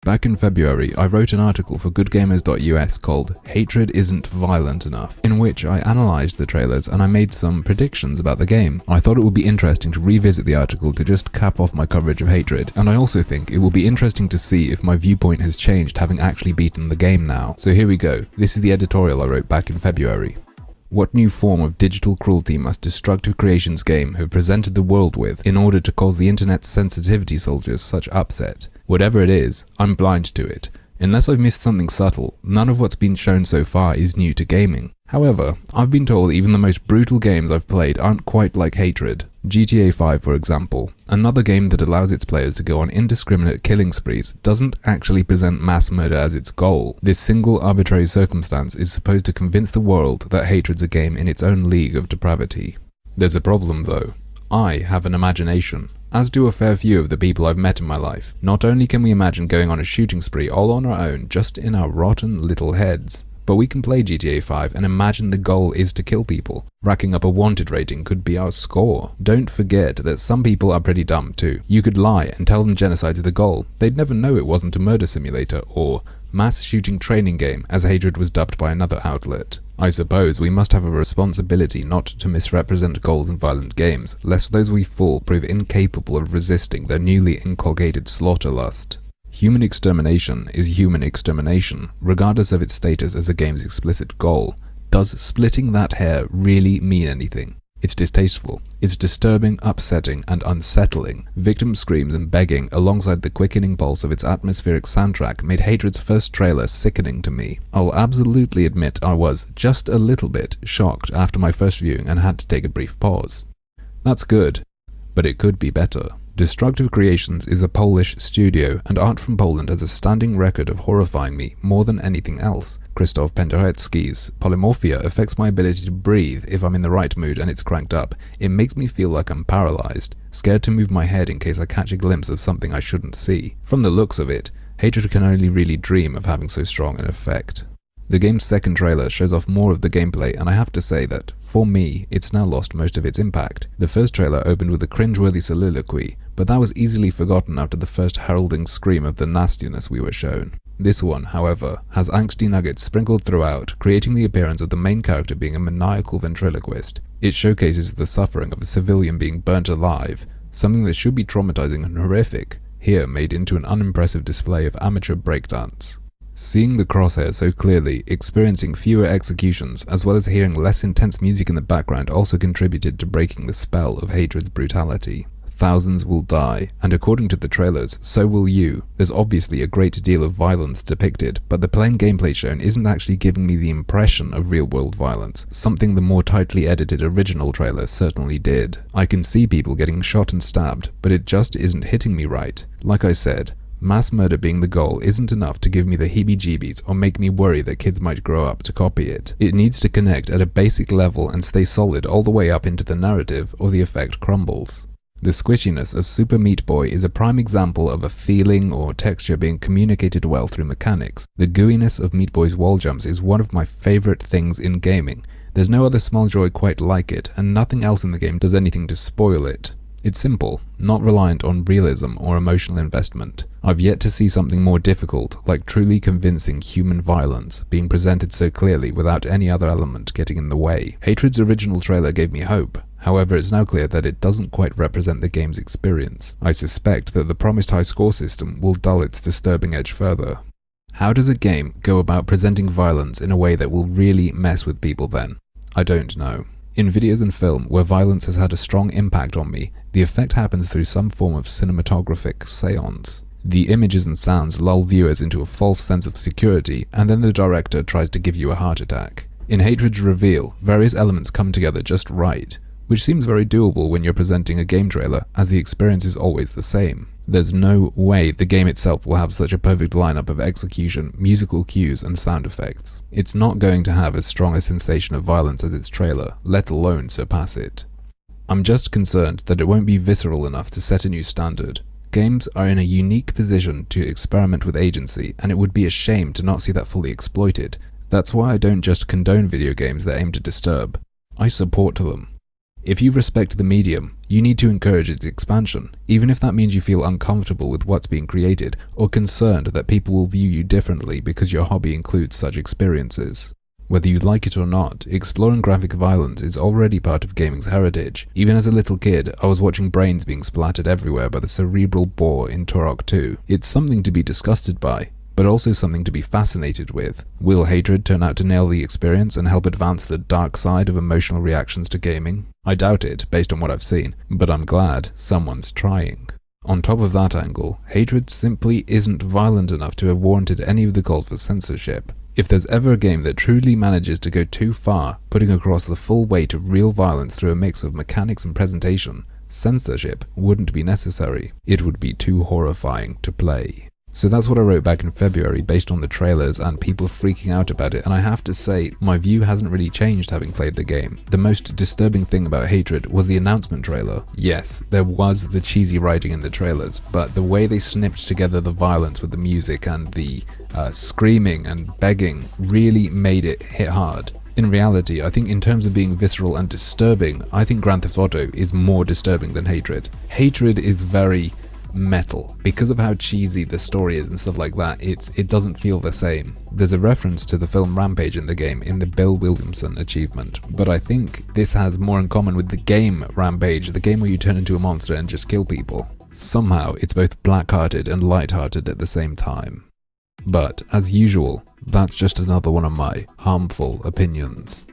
Back in February, I wrote an article for goodgamers.us called Hatred Isn't Violent Enough, in which I analysed the trailers and I made some predictions about the game. I thought it would be interesting to revisit the article to just cap off my coverage of Hatred, and I also think it will be interesting to see if my viewpoint has changed having actually beaten the game now. So here we go. This is the editorial I wrote back in February. What new form of digital cruelty must Destructive Creations game have presented the world with in order to cause the internet's sensitivity soldiers such upset? Whatever it is, I'm blind to it. Unless I've missed something subtle, none of what's been shown so far is new to gaming. However, I've been told even the most brutal games I've played aren't quite like Hatred. GTA 5, for example, another game that allows its players to go on indiscriminate killing sprees, doesn't actually present mass murder as its goal. This single arbitrary circumstance is supposed to convince the world that Hatred's a game in its own league of depravity. There's a problem though. I have an imagination, as do a fair few of the people I've met in my life. Not only can we imagine going on a shooting spree all on our own just in our rotten little heads, but we can play GTA 5 and imagine the goal is to kill people. Racking up a wanted rating could be our score. Don't forget that some people are pretty dumb too. You could lie and tell them genocide's the goal. They'd never know it wasn't a murder simulator or mass shooting training game, as Hatred was dubbed by another outlet. I suppose we must have a responsibility not to misrepresent goals in violent games, lest those we fool prove incapable of resisting their newly inculcated slaughterlust. Human extermination is human extermination, regardless of its status as a game's explicit goal. Does splitting that hair really mean anything? It's distasteful. It's disturbing, upsetting, and unsettling. Victim screams and begging, alongside the quickening pulse of its atmospheric soundtrack, made Hatred's first trailer sickening to me. I'll absolutely admit I was, just a little bit, shocked after my first viewing and had to take a brief pause. That's good, but it could be better. Destructive Creations is a Polish studio, and art from Poland has a standing record of horrifying me more than anything else. Krzysztof Penderecki's Polymorphia affects my ability to breathe if I'm in the right mood and it's cranked up. It makes me feel like I'm paralyzed, scared to move my head in case I catch a glimpse of something I shouldn't see. From the looks of it, Hatred can only really dream of having so strong an effect. The game's second trailer shows off more of the gameplay, and I have to say that, for me, it's now lost most of its impact. The first trailer opened with a cringeworthy soliloquy, but that was easily forgotten after the first heralding scream of the nastiness we were shown. This one, however, has angsty nuggets sprinkled throughout, creating the appearance of the main character being a maniacal ventriloquist. It showcases the suffering of a civilian being burnt alive, something that should be traumatizing and horrific, here made into an unimpressive display of amateur breakdance. Seeing the crosshair so clearly, experiencing fewer executions, as well as hearing less intense music in the background also contributed to breaking the spell of Hatred's brutality. Thousands will die, and according to the trailers, so will you. There's obviously a great deal of violence depicted, but the plain gameplay shown isn't actually giving me the impression of real-world violence, something the more tightly edited original trailer certainly did. I can see people getting shot and stabbed, but it just isn't hitting me right. Like I said, mass murder being the goal isn't enough to give me the heebie-jeebies or make me worry that kids might grow up to copy it. It needs to connect at a basic level and stay solid all the way up into the narrative, or the effect crumbles. The squishiness of Super Meat Boy is a prime example of a feeling or texture being communicated well through mechanics. The gooiness of Meat Boy's wall jumps is one of my favourite things in gaming. There's no other small joy quite like it, and nothing else in the game does anything to spoil it. It's simple, not reliant on realism or emotional investment. I've yet to see something more difficult, like truly convincing human violence, being presented so clearly without any other element getting in the way. Hatred's original trailer gave me hope. However, it's now clear that it doesn't quite represent the game's experience. I suspect that the promised high score system will dull its disturbing edge further. How does a game go about presenting violence in a way that will really mess with people then? I don't know. In videos and film where violence has had a strong impact on me, the effect happens through some form of cinematographic seance. The images and sounds lull viewers into a false sense of security, and then the director tries to give you a heart attack. In Hatred's reveal, various elements come together just right, which seems very doable when you're presenting a game trailer, as the experience is always the same. There's no way the game itself will have such a perfect lineup of execution, musical cues, and sound effects. It's not going to have as strong a sensation of violence as its trailer, let alone surpass it. I'm just concerned that it won't be visceral enough to set a new standard. Games are in a unique position to experiment with agency, and it would be a shame to not see that fully exploited. That's why I don't just condone video games that aim to disturb. I support them. If you respect the medium, you need to encourage its expansion, even if that means you feel uncomfortable with what's being created, or concerned that people will view you differently because your hobby includes such experiences. Whether you like it or not, exploring graphic violence is already part of gaming's heritage. Even as a little kid, I was watching brains being splattered everywhere by the cerebral boar in Turok 2. It's something to be disgusted by, but also something to be fascinated with. Will Hatred turn out to nail the experience and help advance the dark side of emotional reactions to gaming? I doubt it, based on what I've seen, but I'm glad someone's trying. On top of that angle, Hatred simply isn't violent enough to have warranted any of the calls for censorship. If there's ever a game that truly manages to go too far, putting across the full weight of real violence through a mix of mechanics and presentation, censorship wouldn't be necessary. It would be too horrifying to play. So that's what I wrote back in February based on the trailers and people freaking out about it, and I have to say, my view hasn't really changed having played the game. The most disturbing thing about Hatred was the announcement trailer. Yes, there was the cheesy writing in the trailers, but the way they snipped together the violence with the music and the screaming and begging really made it hit hard. In reality, I think in terms of being visceral and disturbing, I think Grand Theft Auto is more disturbing than Hatred. Hatred is very metal. Because of how cheesy the story is and stuff like that, it doesn't feel the same. There's a reference to the film Rampage in the game in the Bill Williamson achievement, but I think this has more in common with the game Rampage, the game where you turn into a monster and just kill people. Somehow, it's both black-hearted and light-hearted at the same time. But, as usual, that's just another one of my harmful opinions.